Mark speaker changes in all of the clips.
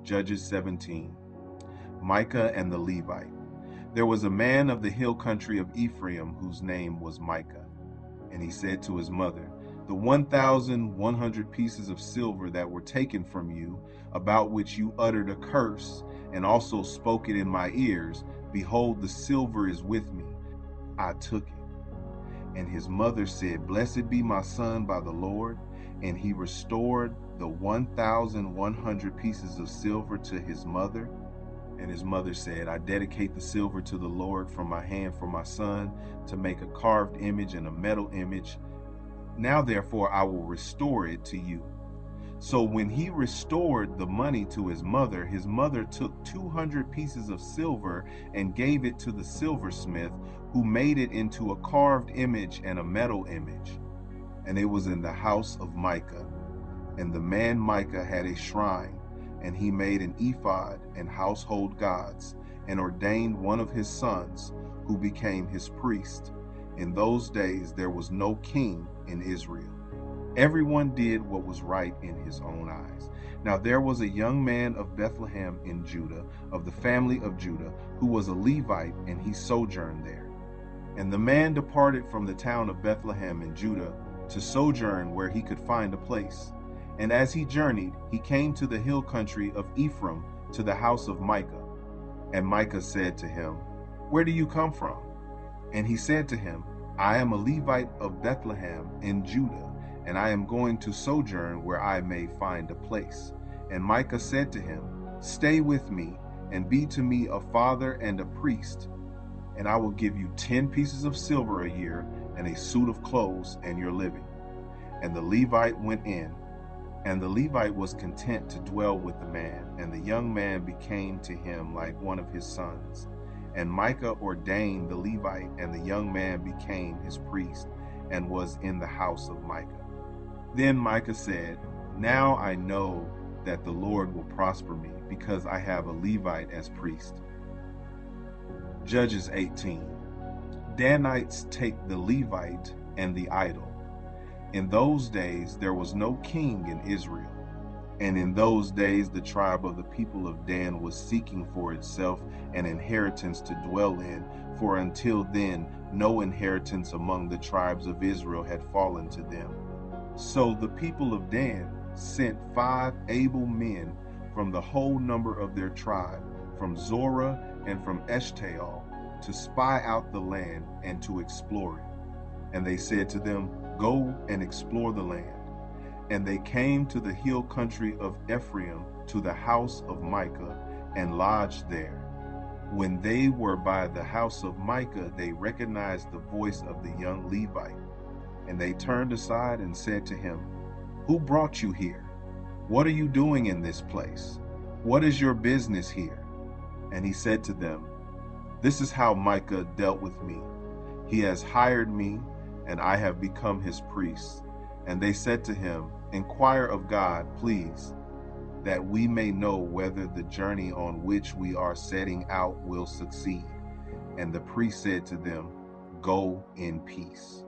Speaker 1: Judges 17. Micah and the Levite. There was a man of the hill country of Ephraim whose name was Micah. And he said to his mother, "The 1,100 pieces of silver that were taken from you, about which you uttered a curse, and also spoke it in my ears, behold, the silver is with me. I took it." And his mother said, "Blessed be my son by the Lord." And he restored the 1,100 pieces of silver to his mother. And his mother said, "I dedicate the silver to the Lord from my hand for my son, to make a carved image and a metal image. Now therefore I will restore it to you." So when he restored the money to his mother took 200 pieces of silver and gave it to the silversmith, who made it into a carved image and a metal image. And it was in the house of Micah. And the man Micah had a shrine, and he made an ephod and household gods, and ordained one of his sons, who became his priest. In those days there was no king in Israel. Everyone did what was right in his own eyes. Now there was a young man of Bethlehem in Judah, of the family of Judah, who was a Levite, and he sojourned there. And the man departed from the town of Bethlehem in Judah to sojourn where he could find a place. And as he journeyed, he came to the hill country of Ephraim, to the house of Micah. And Micah said to him, "Where do you come from?" And he said to him, "I am a Levite of Bethlehem in Judah, and I am going to sojourn where I may find a place." And Micah said to him, "Stay with me, and be to me a father and a priest, and I will give you 10 pieces of silver a year, and a suit of clothes, and your living." And the Levite went in. And the Levite was content to dwell with the man, and the young man became to him like one of his sons. And Micah ordained the Levite, and the young man became his priest, and was in the house of Micah. Then Micah said, "Now I know that the Lord will prosper me, because I have a Levite as priest." Judges 18. Danites take the Levite and the idol. In those days there was no king in Israel. And in those days the tribe of the people of Dan was seeking for itself an inheritance to dwell in, for until then no inheritance among the tribes of Israel had fallen to them. So the people of Dan sent 5 able men from the whole number of their tribe, from Zorah and from Eshtaol, to spy out the land and to explore it. And they said to them, "Go and explore the land." And they came to the hill country of Ephraim, to the house of Micah, and lodged there. When they were by the house of Micah, they recognized the voice of the young Levite. And they turned aside and said to him, "Who brought you here? What are you doing in this place? What is your business here?" And he said to them, "This is how Micah dealt with me. He has hired me, and I have become his priest." And they said to him, "Inquire of God, please, that we may know whether the journey on which we are setting out will succeed." And the priest said to them, "Go in peace.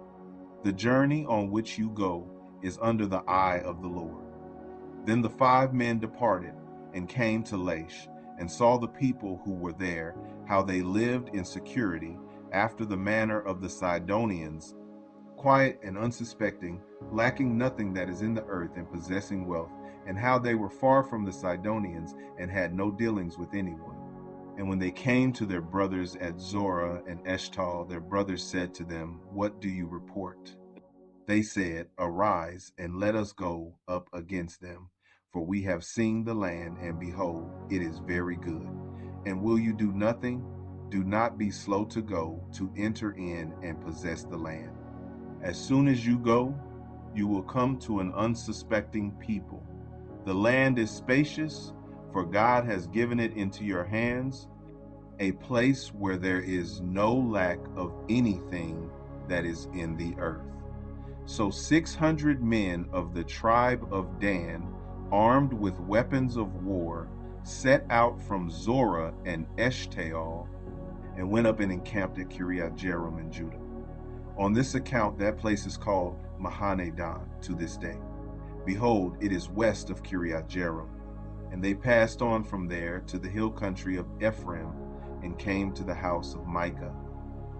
Speaker 1: The journey on which you go is under the eye of the Lord." Then the 5 men departed and came to Laish, and saw the people who were there, how they lived in security, after the manner of the Sidonians, quiet and unsuspecting, lacking nothing that is in the earth, and possessing wealth, and how they were far from the Sidonians, and had no dealings with anyone. And when they came to their brothers at Zorah and Eshtaol, their brothers said to them, "What do you report?" They said, "Arise, and let us go up against them, for we have seen the land, and behold, it is very good. And will you do nothing? Do not be slow to go, to enter in and possess the land. As soon as you go, you will come to an unsuspecting people. The land is spacious, for God has given it into your hands, a place where there is no lack of anything that is in the earth." So 600 men of the tribe of Dan, armed with weapons of war, set out from Zorah and Eshtaol, and went up and encamped at Kiriath Jearim in Judah. On this account that place is called Mahane Dan to this day. Behold, it is west of Kiriath Jearim. And they passed on from there to the hill country of Ephraim, and came to the house of Micah.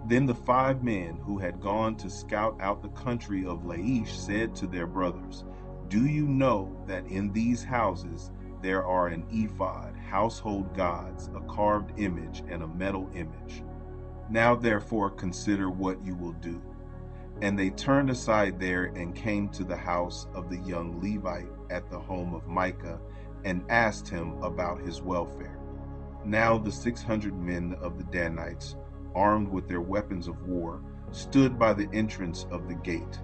Speaker 1: Then the 5 men who had gone to scout out the country of Laish said to their brothers, "Do you know that in these houses there are an ephod, household gods, a carved image, and a metal image? Now therefore consider what you will do." And they turned aside there and came to the house of the young Levite at the home of Micah, and asked him about his welfare. Now the 600 men of the Danites, armed with their weapons of war, stood by the entrance of the gate.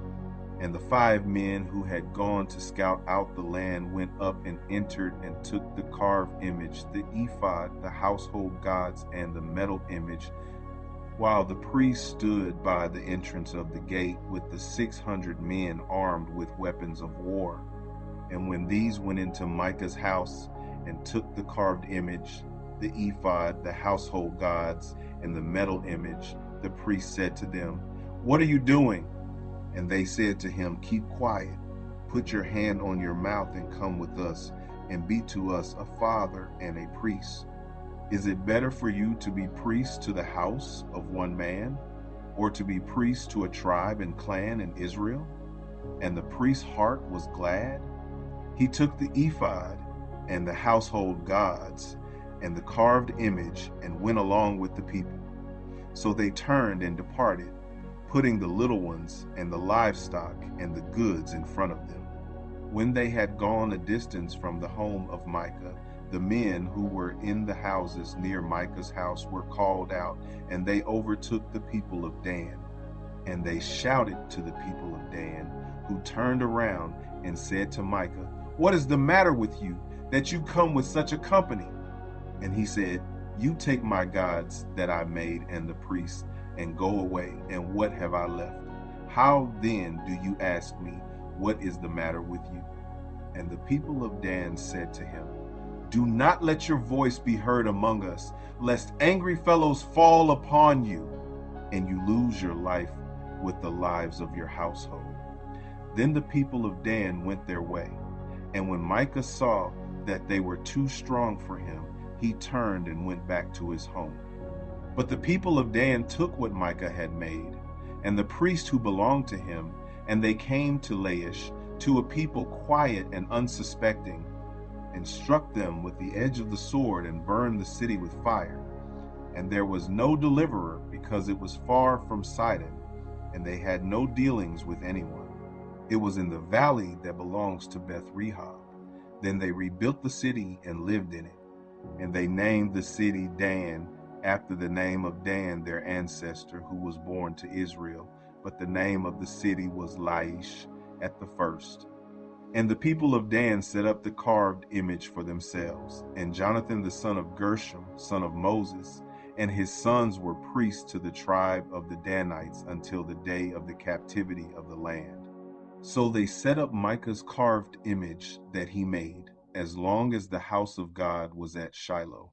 Speaker 1: And the 5 men who had gone to scout out the land went up and entered and took the carved image, the ephod, the household gods, and the metal image, while the priest stood by the entrance of the gate with the 600 men armed with weapons of war. And when these went into Micah's house and took the carved image, the ephod, the household gods, and the metal image, the priest said to them, "What are you doing?" And they said to him, "Keep quiet, put your hand on your mouth and come with us, and be to us a father and a priest. Is it better for you to be priests to the house of one man, or to be priests to a tribe and clan in Israel?" And the priest's heart was glad. He took the ephod and the household gods and the carved image and went along with the people. So they turned and departed, putting the little ones and the livestock and the goods in front of them. When they had gone a distance from the home of Micah, the men who were in the houses near Micah's house were called out, and they overtook the people of Dan. And they shouted to the people of Dan, who turned around and said to Micah, "What is the matter with you, that you come with such a company?" And he said, "You take my gods that I made and the priests, and go away, and what have I left? How then do you ask me, what is the matter with you?" And the people of Dan said to him, "Do not let your voice be heard among us, lest angry fellows fall upon you, and you lose your life with the lives of your household." Then the people of Dan went their way, and when Micah saw that they were too strong for him, he turned and went back to his home. But the people of Dan took what Micah had made, and the priest who belonged to him, and they came to Laish, to a people quiet and unsuspecting, and struck them with the edge of the sword, and burned the city with fire. And there was no deliverer, because it was far from Sidon, and they had no dealings with anyone. It was in the valley that belongs to Beth Rehob. Then they rebuilt the city and lived in it. And they named the city Dan, after the name of Dan, their ancestor, who was born to Israel. But the name of the city was Laish at the first. And the people of Dan set up the carved image for themselves. And Jonathan the son of Gershom, son of Moses, and his sons were priests to the tribe of the Danites until the day of the captivity of the land. So they set up Micah's carved image that he made, as long as the house of God was at Shiloh.